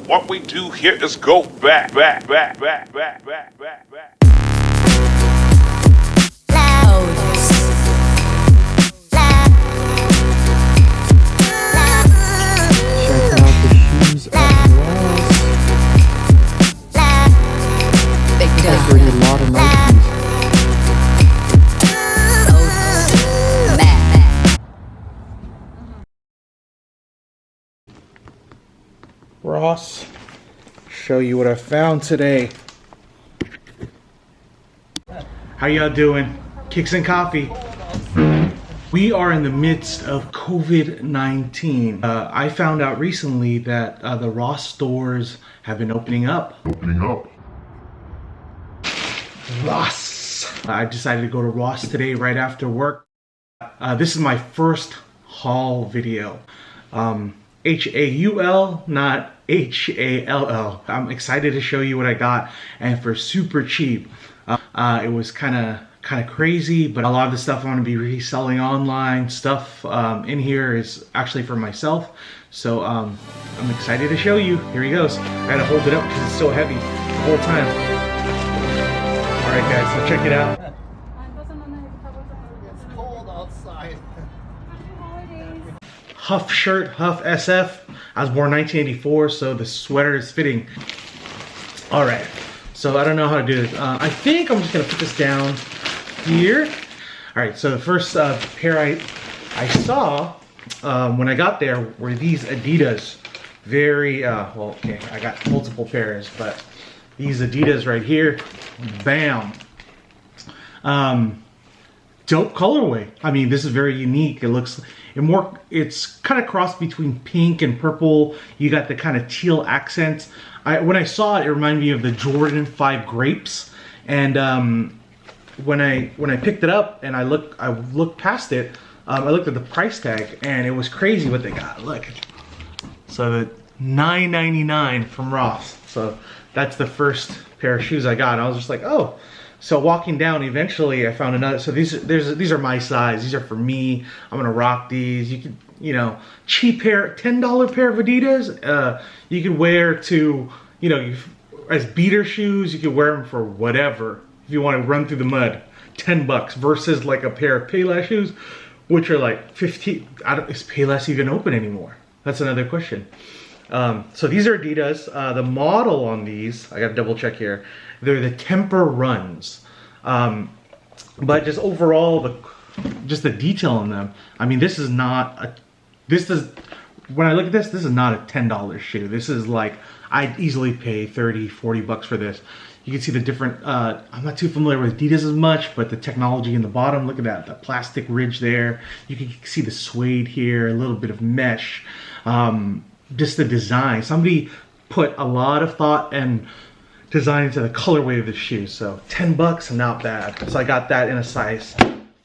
What we do here is go back. Check out the shoes at Ross. I've already a lot of Nikes. Ross, show you what I found today. How y'all doing? Kicks and coffee. We are in the midst of COVID-19. I found out recently that the Ross stores have been opening up. Ross. I decided to go to Ross today right after work. This is my first haul video. H-A-U-L, not H-A-L-L. I'm excited to show you what I got, and for super cheap. It was kind of crazy, but a lot of the stuff I'm going to be reselling online. Stuff in here is actually for myself, so I'm excited to show you. Here he goes. I had to hold it up because it's so heavy the whole time. All right, guys, so check it out. It's cold outside. Huff shirt, Huff SF. I was born 1984, so the sweater is fitting. All right, so I don't know how to do this. I think I'm just gonna put this down here. All right, so the first pair I saw when I got there were these Adidas. Very, well, okay, I got multiple pairs, but these Adidas right here, bam. Dope colorway. I mean, this is very unique. It looks, it's kind of crossed between pink and purple. You got the kind of teal accents. When I saw it, it reminded me of the Jordan 5 Grapes. And when I picked it up and I looked past it, I looked at the price tag and it was crazy what they got. Look, so the $9.99 from Ross. So that's the first pair of shoes I got. I was just like, oh. So walking down, eventually I found another. So these are my size. These are for me. I'm gonna rock these. You could, you know, cheap pair, $10 pair of Adidas. You could wear to, you know, as beater shoes. You could wear them for whatever. If you want to run through the mud, $10 versus like a pair of Payless shoes, which are like 15. Is Payless even open anymore? That's another question. So these are Adidas. The model on these, I gotta double check here. They're the Temper Runs. But just overall, just the detail on them. I mean, this is not when I look at this is not a $10 shoe. This is like, I'd easily pay 30, 40 bucks for this. You can see the different, I'm not too familiar with Adidas as much, but the technology in the bottom, look at that, the plastic ridge there. You can see the suede here, a little bit of mesh. Just the design. Somebody put a lot of thought and design into the colorway of the shoe. So $10, not bad. So I got that in a size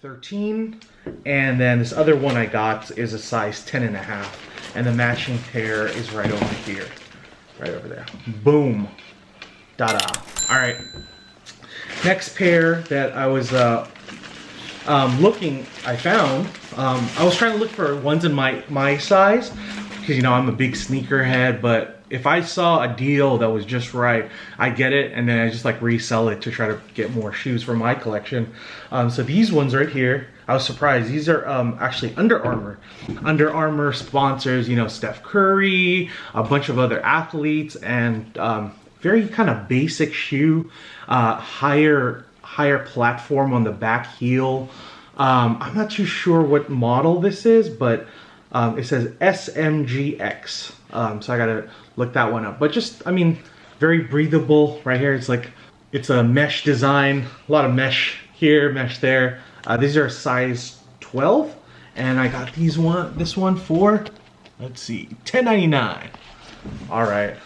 13. And then this other one I got is a size 10.5. And the matching pair is right over here. Right over there. Boom. Da-da. All right. Next pair that I was I found, I was trying to look for ones in my size, because, you know, I'm a big sneakerhead, but if I saw a deal that was just right, I get it, and then I just like resell it to try to get more shoes for my collection. So these ones right here, I was surprised. These are actually Under Armour. Under Armour sponsors, you know, Steph Curry, a bunch of other athletes, and very kind of basic shoe, higher platform on the back heel. I'm not too sure what model this is, but it says SMGX. So I gotta look that one up. But just, I mean, very breathable right here. It's like, it's a mesh design, a lot of mesh here, mesh there. These are size 12, and I got this one for, let's see, $10.99. All right.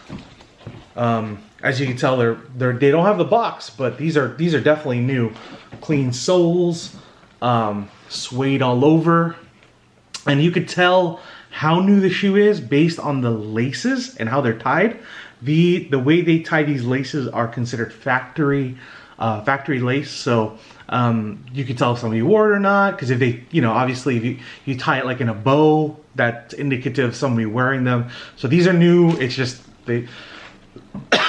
As you can tell, they don't have the box, but these are definitely new. Clean soles, suede all over, and you could tell how new the shoe is based on the laces and how they're tied. The way they tie these laces are considered factory lace, so you can tell if somebody wore it or not, because if they, you know, obviously if you tie it like in a bow, that's indicative of somebody wearing them. So these are new. It's just They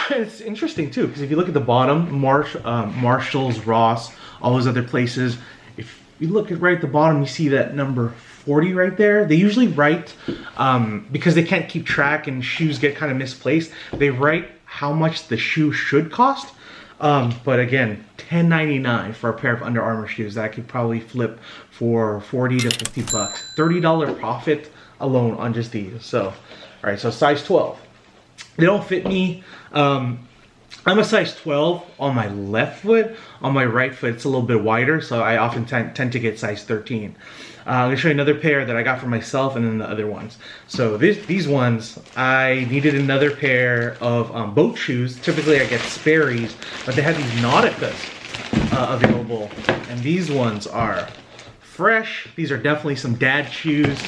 it's interesting too, because if you look at the bottom, Marshalls, Ross, all those other places, if you look at right at the bottom, you see that number 40 right there. They usually write, because they can't keep track and shoes get kind of misplaced, they write how much the shoe should cost. But again, $10.99 for a pair of Under Armour shoes that I could probably flip for 40 to 50 bucks. $30 profit alone on just these. So, all right, so size 12. They don't fit me. I'm a size 12 on my left foot. On my right foot, it's a little bit wider, so I often tend to get size 13. I'm gonna show you another pair that I got for myself, and then the other ones. So these ones, I needed another pair of boat shoes. Typically I get Sperry's, but they had these Nauticas available, and these ones are fresh. These are definitely some dad shoes.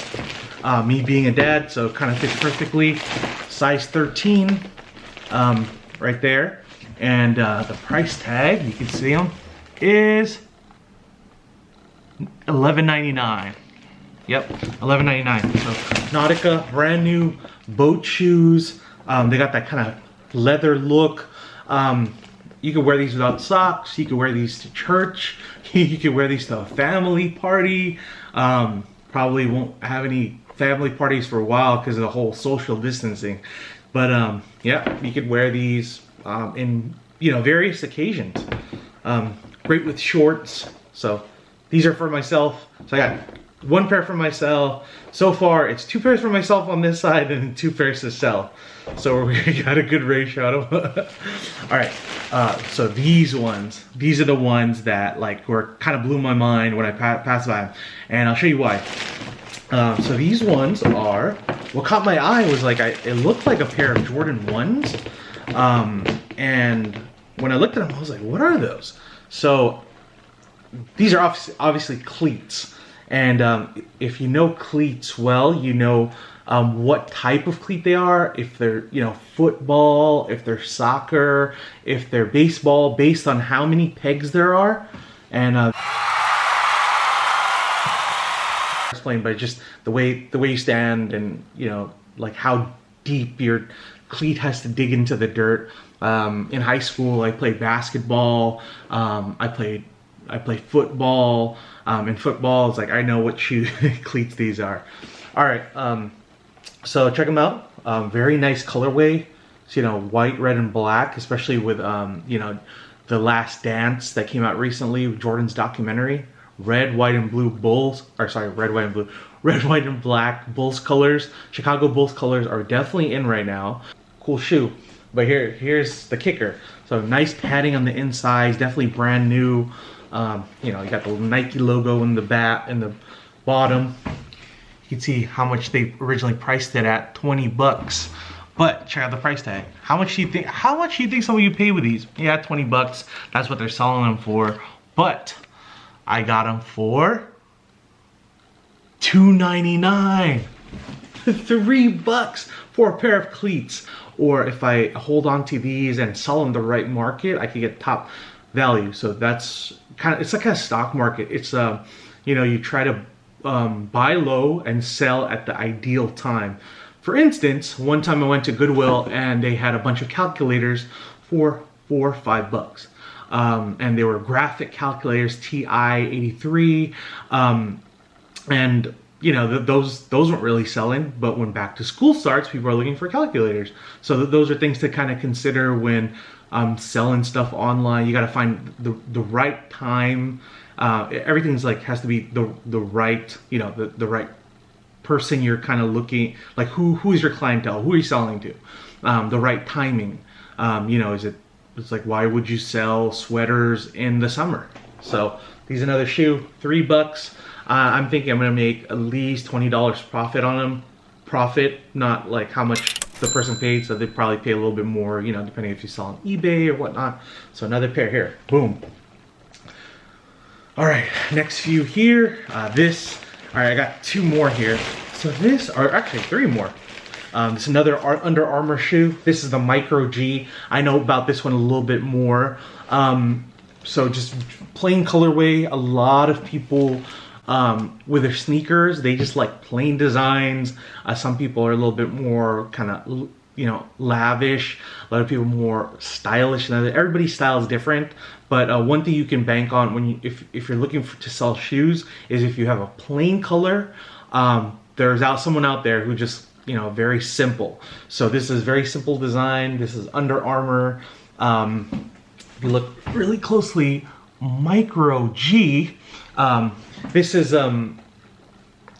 Me being a dad, so it kind of fits perfectly. Size 13, right there. And the price tag, you can see them, is $11.99. Yep, $11.99. So Nautica, brand new boat shoes. They got that kind of leather look. You can wear these without socks. You can wear these to church. You can wear these to a family party. Probably won't have any family parties for a while because of the whole social distancing. But yeah, you could wear these in various occasions. Great with shorts. So these are for myself. So I got one pair for myself. So far, it's 2 pairs for myself on this side and 2 pairs to sell. So we got a good ratio. All right. So these ones, these are the ones that were kind of blew my mind when I passed by them, and I'll show you why. So these ones are, what caught my eye was it looked like a pair of Jordan 1s. And when I looked at them, I was like, what are those? So these are obviously cleats. And if you know cleats well, you know what type of cleat they are. If they're, football, if they're soccer, if they're baseball, based on how many pegs there are. And explain, but just the way you stand, and how deep your cleat has to dig into the dirt. In high school, I played basketball. I played football. In football, it's I know what shoe cleats these are. All right, so check them out. Very nice colorway. So, white, red, and black, especially with The Last Dance that came out recently, Jordan's documentary. Red, white, and blue Bulls, red, white, and black Bulls colors. Chicago Bulls colors are definitely in right now. Cool shoe. But here's the kicker. So nice padding on the inside, definitely brand new. You got the Nike logo in the bottom. You can see how much they originally priced it at, 20 bucks. But check out the price tag. How much do you think some of you pay with these? Yeah, 20 bucks. That's what they're selling them for. But I got them for $2.99. 3 bucks for a pair of cleats. Or if I hold on to these and sell them the right market, I could get top value. So that's it's like a stock market. It's you try to buy low and sell at the ideal time. For instance, one time I went to Goodwill and they had a bunch of calculators for $4 or $5. And they were graphic calculators, TI-83, and those weren't really selling. But when back to school starts, people are looking for calculators. So those are things to kind of consider when selling stuff online. You got to find the right time. Everything's has to be the right the right person. You're kind of looking who is your clientele? Who are you selling to? The right timing. It's why would you sell sweaters in the summer? So these another shoe, 3 bucks. I'm thinking I'm gonna make at least $20 profit on them. Profit, not how much the person paid. So they probably pay a little bit more, depending if you sell on eBay or whatnot. So another pair here, boom. All right, next few here. All right, I got 2 more here. So this are actually 3 more. This is another Under Armour shoe. This is the Micro G. I know about this one a little bit more. So just plain colorway. A lot of people with their sneakers, they just like plain designs. Some people are a little bit more kind of, you know, lavish. A lot of people more stylish. Now, everybody's style is different, but one thing you can bank on when you, if you're looking to sell shoes is if you have a plain color. There's someone out there who just, you know, very simple. So this is very simple design. This is Under Armour. If you look really closely, Micro G. This is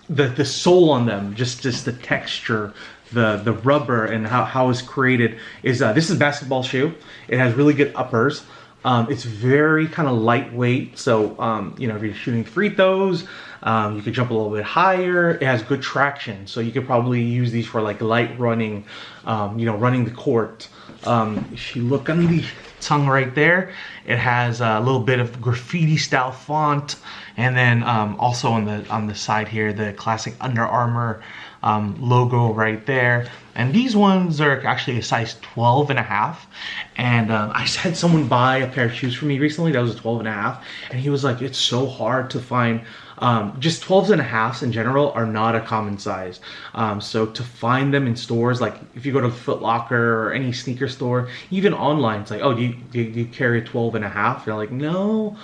the sole on them, just the texture, the rubber, and how it's created is this is a basketball shoe. It has really good uppers. It's very kind of lightweight, so you know, if you're shooting free throws, you could jump a little bit higher. It has good traction, so you could probably use these for like light running, you know, running the court. If you look on the tongue right there, it has a little bit of graffiti style font, and then also on the side here, the classic Under Armour logo right there. And these ones are actually a size 12.5. And I had someone buy a pair of shoes for me recently that was a 12.5, and he was like, it's so hard to find. Just 12.5s in general are not a common size. So to find them in stores, like if you go to Foot Locker or any sneaker store, even online, it's like, oh, do you carry a 12.5? They're like, no.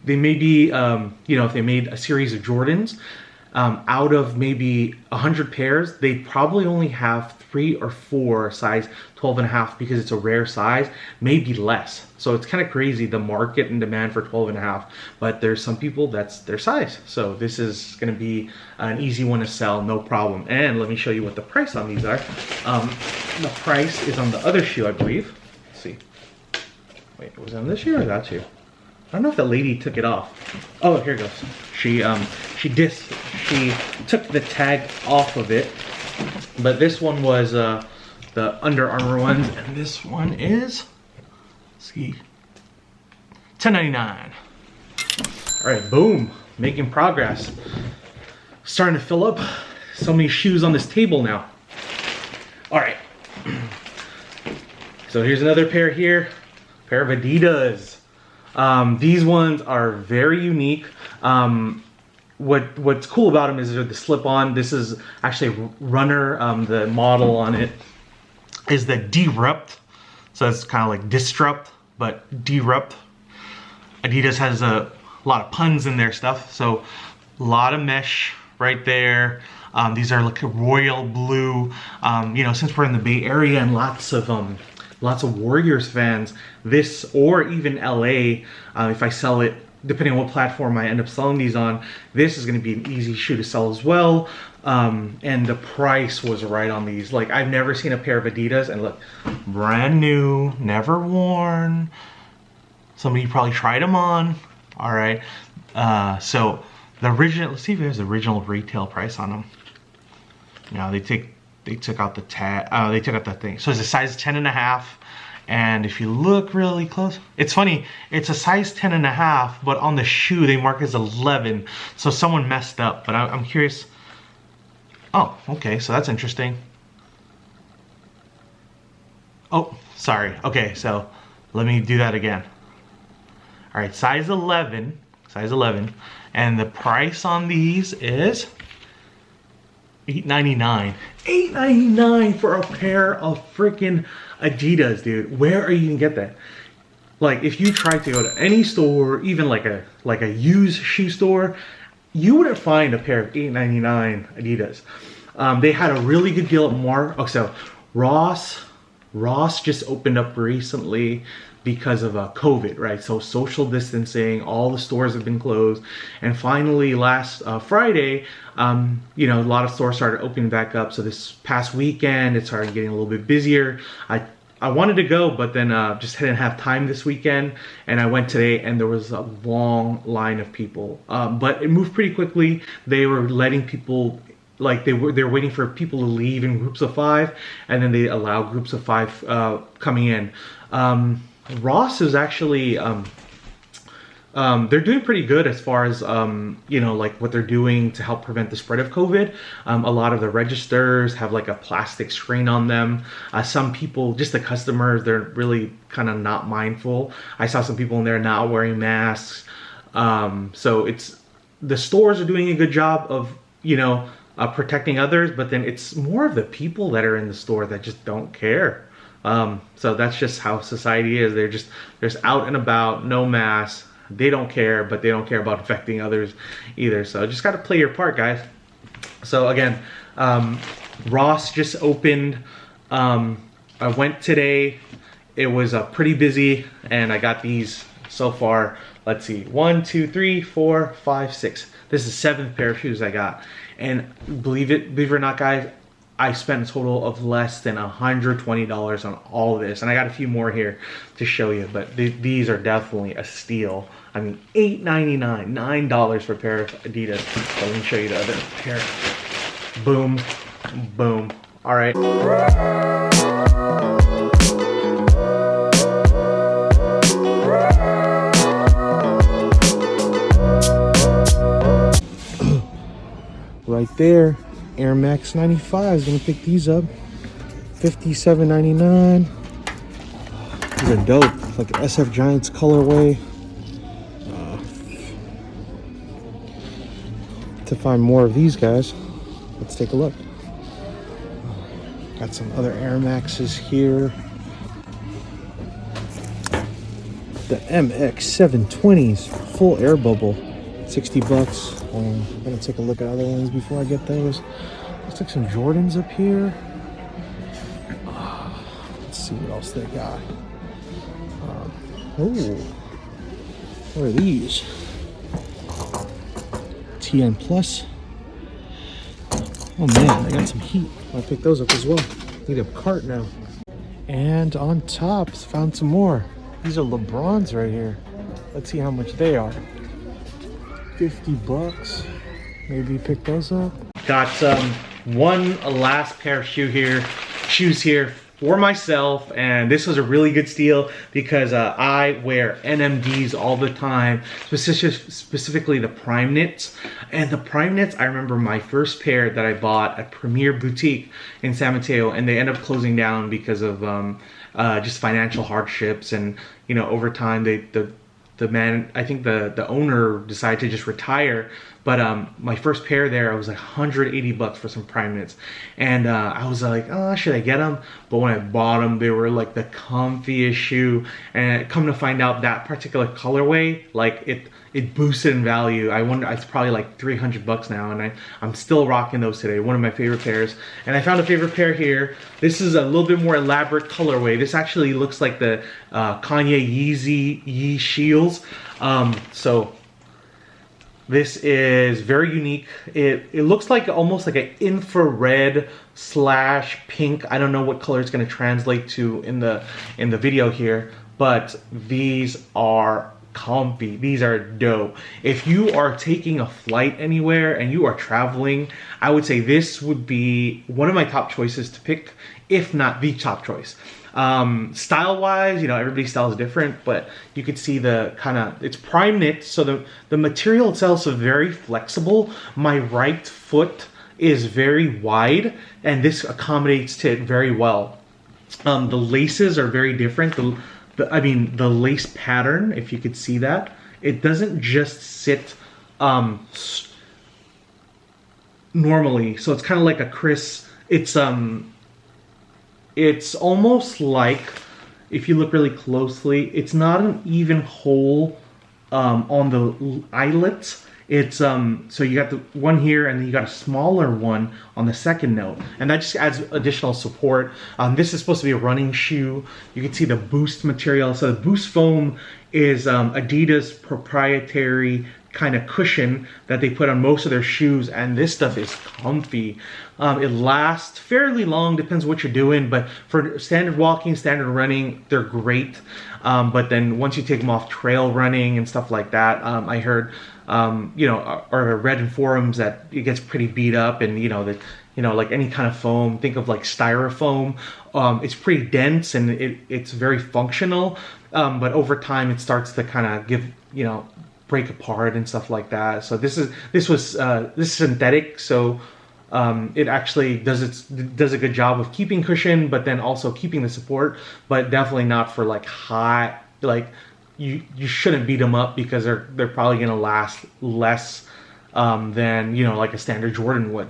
They may be, you know, if they made a series of Jordans, out of maybe 100 pairs, they probably only have 3 or 4 size 12.5 because it's a rare size, maybe less. So it's kind of crazy, the market and demand for 12.5, but there's some people that's their size. So this is going to be an easy one to sell, no problem. And let me show you what the price on these are. The price is on the other shoe, I believe. Let's see. Wait, was it on this shoe or that shoe? I don't know if the lady took it off. Oh, here it goes. She took the tag off of it. But this one was the Under Armour ones, and this one is, let's see, $10.99. All right, boom, making progress. Starting to fill up. So many shoes on this table now. All right. So here's another pair here, pair of Adidas. These ones are very unique. What's cool about them is the slip-on. This is actually a runner. The model on it is the Derupt. So it's kind of like Disrupt, but Derupt. Adidas has a lot of puns in their stuff. So a lot of mesh right there. These are like a royal blue. You know, since we're in the Bay Area and lots of Warriors fans, this, or even LA, if I sell it, depending on what platform I end up selling these on, this is going to be an easy shoe to sell as well. And the price was right on these. Like, I've never seen a pair of Adidas, and look, brand new, never worn. Somebody probably tried them on. All right. So the original, let's see if there's the original retail price on them. You know, they took out the tag, they took out the thing. So it's a size 10.5. And if you look really close, it's funny, it's a size 10.5, but on the shoe they mark as 11. So someone messed up, but I'm curious. Oh, okay, so that's interesting. Oh, sorry. Okay, so let me do that again. All right, size 11, and the price on these is $8.99. $8.99 for a pair of freaking Adidas, dude. Where are you gonna get that? Like, if you tried to go to any store, even like a used shoe store, you wouldn't find a pair of $8.99 Adidas. They had a really good deal at so Ross just opened up recently because of COVID, right? So social distancing, all the stores have been closed, and finally last Friday, you know, a lot of stores started opening back up. So this past weekend, it started getting a little bit busier. I wanted to go, but then just didn't have time this weekend, and I went today, and there was a long line of people. But it moved pretty quickly. They were letting people, like they're waiting for people to leave in groups of 5, and then they allow groups of 5 coming in. Ross is actually they're doing pretty good as far as you know, like what they're doing to help prevent the spread of COVID. A lot of the registers have like a plastic screen on them. Some people, just the customers, they're really kind of not mindful. I saw some people in there not wearing masks. So the stores are doing a good job of, you know, protecting others, but then it's more of the people that are in the store that just don't care. So that's just how society is. They're just out and about, no mask. They don't care, but they don't care about affecting others either. So just got to play your part, guys. So again, Ross just opened. I went today. It was pretty busy, and I got these so far. Let's see, 1, 2, 3, 4, 5, 6. This is the 7th pair of shoes I got, and believe it or not, guys, I spent a total of less than $120 on all of this, and I got a few more here to show you. But these are definitely a steal. I mean, $8.99, $9 for a pair of Adidas. So let me show you the other pair. Boom, boom. All right. Right there, Air Max 95s. Gonna pick these up. $57.99. These are dope. Like an SF Giants colorway. To find more of these guys, let's take a look. Got some other Air Maxes here. The MX 720s, full air bubble, 60 bucks. I'm gonna take a look at other ones before I get those. Looks like some Jordans up here. Let's see what else they got. Oh, what are these? TN Plus. Oh man, I got some heat. I'll pick those up as well. Need a cart now. And on top, found some more. These are LeBrons right here. Let's see how much they are. 50 bucks. Maybe pick those up. Got one last pair of shoes here for myself, and this was a really good steal because I wear NMDs all the time, specifically the Prime Knits. And the Prime Knits, I remember my first pair that I bought at Premier Boutique in San Mateo, and they ended up closing down because of just financial hardships, and you know, over time the man, I think the owner decided to just retire. But my first pair there, I was like 180 bucks for some Prime Knits. And I was like, oh, should I get them? But when I bought them, they were like the comfiest shoe. And come to find out, that particular colorway, like it boosted in value. I wonder, it's probably like 300 bucks now, and I'm still rocking those today. One of my favorite pairs. And I found a favorite pair here. This is a little bit more elaborate colorway. This actually looks like the Kanye Yeezy Shields. So this is very unique. It looks like almost like an infrared / pink. I don't know what color it's going to translate to in the video here, but these are comfy. These are dope. If you are taking a flight anywhere and you are traveling, I would say this would be one of my top choices to pick, if not the top choice. Style wise, you know, everybody's style is different, but you could see the kind of, it's Prime Knit, so the material itself is very flexible. My right foot is very wide, and this accommodates to it very well. The laces are very different. The lace pattern, if you could see that, it doesn't just sit normally, so it's kind of like a crisp. It's almost like, if you look really closely, it's not an even hole on the eyelets. It's so you got the one here, and then you got a smaller one on the second note, and that just adds additional support. This is supposed to be a running shoe. You can see the Boost material. So the Boost foam is Adidas proprietary kind of cushion that they put on most of their shoes, and this stuff is comfy. It lasts fairly long, depends what you're doing, but for standard walking, standard running, they're great. But then once you take them off trail running and stuff like that, I heard, you know, or read in forums that it gets pretty beat up, and you know that, you know, like any kind of foam, think of like styrofoam. It's pretty dense, and it's very functional, but over time it starts to kind of give, you know, break apart and stuff like that. So this is synthetic, so it actually does a good job of keeping cushion, but then also keeping the support, but definitely not for like high, like you shouldn't beat them up, because they're probably gonna last less than, you know, like a standard Jordan would.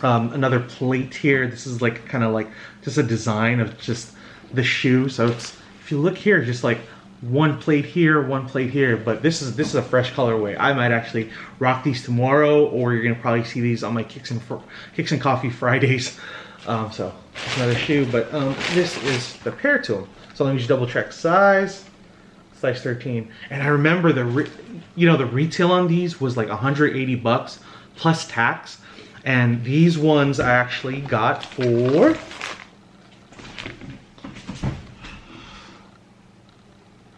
Another plate here. This is like kind of like just a design of just the shoe. So it's, if you look here, just like one plate here, one plate here. But this is a fresh colorway. I might actually rock these tomorrow, or you're gonna probably see these on my Kicks and Coffee Fridays. So it's another shoe, but this is the pair to them. So let me just double check size 13. And I remember the retail on these was like 180 bucks plus tax. And these ones I actually got for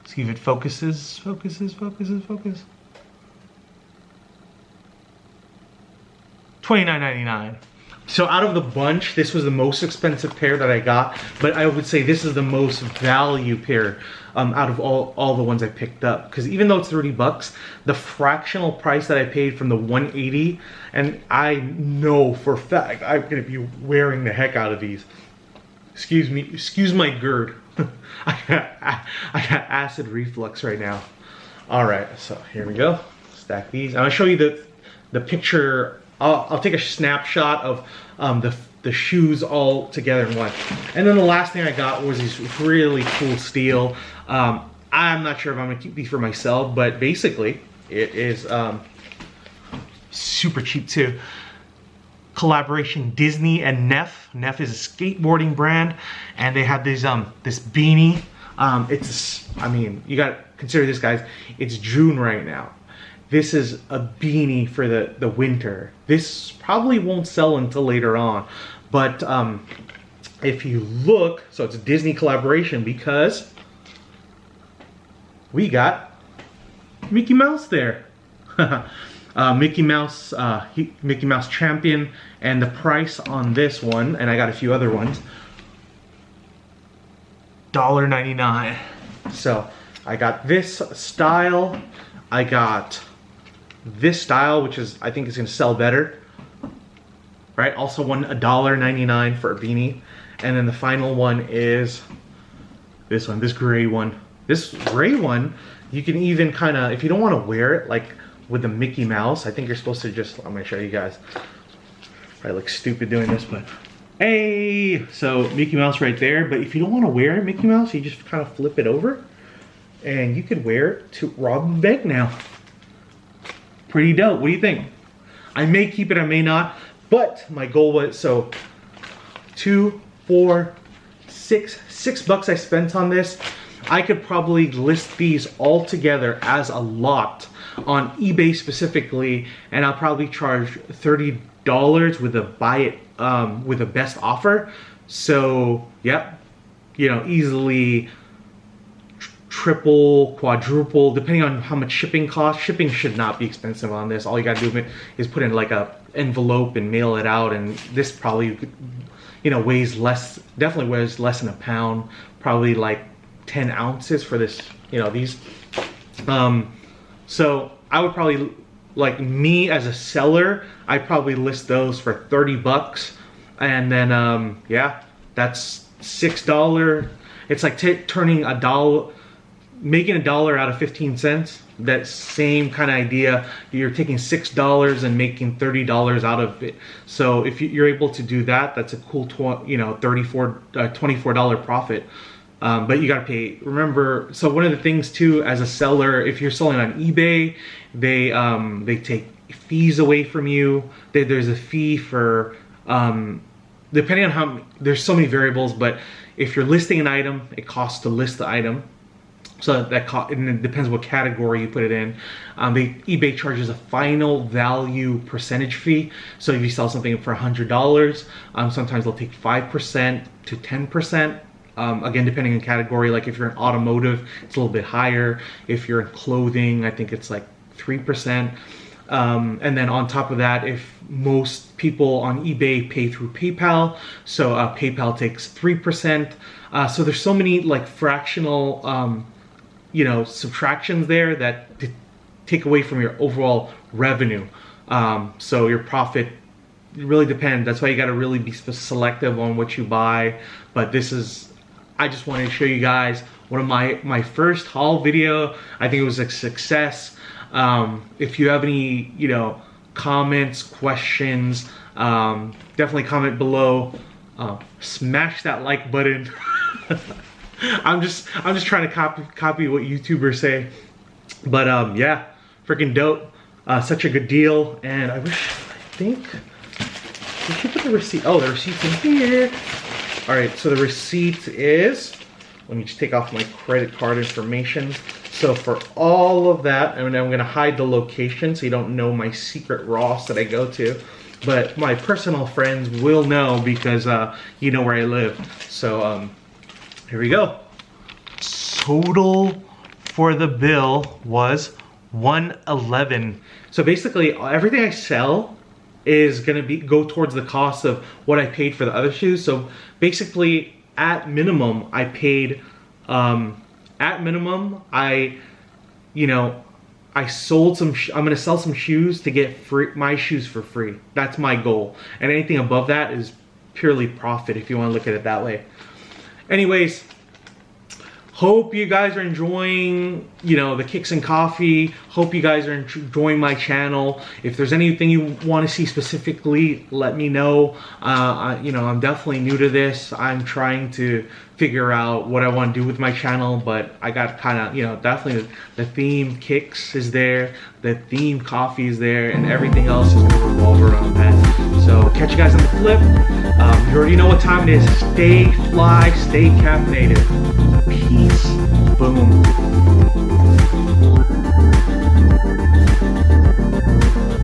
see if it focuses. $29.99. So out of the bunch, this was the most expensive pair that I got, but I would say this is the most value pair out of all the ones I picked up. Because even though it's 30 bucks, the fractional price that I paid from the 180, and I know for a fact I'm gonna be wearing the heck out of these. Excuse me, excuse my GERD. I got acid reflux right now. All right, so here we go. Stack these. I'm gonna show you the picture. I'll take a snapshot of the shoes all together in one. And then the last thing I got was these really cool steel. I'm not sure if I'm gonna keep these for myself, but basically it is super cheap too. Collaboration Disney and Neff. Neff is a skateboarding brand, and they have these this beanie. I mean, you gotta consider this, guys. It's June right now. This is a beanie for the winter. This probably won't sell until later on. But if you look, so it's a Disney collaboration because we got Mickey Mouse there. Mickey Mouse Champion, and the price on this one, and I got a few other ones, $1.99. So I got this style. I got this style, which is, I think is gonna sell better, right? Also $1.99 for a beanie. And then the final one is this one, this gray one. This gray one, you can even kind of, if you don't want to wear it like with the Mickey Mouse, I think you're supposed to just, I'm gonna show you guys. Probably look stupid doing this, but hey, so Mickey Mouse right there. But if you don't want to wear it, Mickey Mouse, you just kind of flip it over and you could wear it to rob a bank now. Pretty dope. What do you think? I may keep it, I may not, but my goal was, so 2, 4, 6 bucks I spent on this. I could probably list these all together as a lot on eBay specifically, and I'll probably charge $30 with a buy it with a best offer. So yep, you know, easily triple, quadruple, depending on how much shipping costs. Shipping should not be expensive on this. All you gotta do is put in like a envelope and mail it out, and this probably, you know, weighs less, definitely weighs less than a pound, probably like 10 ounces for this, you know, these. So I would probably, like me as a seller, I'd probably list those for 30 bucks. And then, yeah, that's $6. It's like turning a dollar, making $1 out of 15 cents. That same kind of idea. You're taking $6 and making $30 out of it. So if you're able to do that, that's a cool, $24 profit. But you gotta pay. Remember, so one of the things too, as a seller, if you're selling on eBay, they take fees away from you. There's a fee for, depending on how, there's so many variables, but if you're listing an item, it costs to list the item. So and it depends what category you put it in. eBay charges a final value percentage fee. So if you sell something for $100, sometimes they'll take 5% to 10%. Again, depending on category. Like if you're in automotive, it's a little bit higher. If you're in clothing, I think it's like 3%. And then on top of that, if most people on eBay pay through PayPal, so PayPal takes 3%. So there's so many like fractional, you know, subtractions there that take away from your overall revenue. So your profit, it really depends. That's why you got to really be selective on what you buy. But this is, I just wanted to show you guys one of my first haul video. I think it was a success. If you have any, you know, comments, questions, Definitely comment below. Smash that like button. I'm just trying to copy what YouTubers say. But yeah, freaking dope. Such a good deal. And I think we should put the receipt. Oh, the receipt's in here. All right, so the receipt is, let me just take off my credit card information. So for all of that, and I'm gonna hide the location so you don't know my secret Ross that I go to. But my personal friends will know because you know where I live. So here we go. Total for the bill was $111. So basically everything I sell is gonna go towards the cost of what I paid for the other shoes. So basically at minimum I paid, I sold some, I'm gonna sell some shoes to get my shoes for free. That's my goal. And anything above that is purely profit if you wanna look at it that way. Anyways, hope you guys are enjoying, the kicks and coffee. Hope you guys are enjoying my channel. If there's anything you want to see specifically, let me know. I'm definitely new to this. I'm trying to figure out what I want to do with my channel, but I got kind of, definitely the theme kicks is there, the theme coffee is there, and everything else is going to revolve around that. So catch you guys on the flip. You already know what time it is. Stay fly, stay caffeinated. Peace. Boom.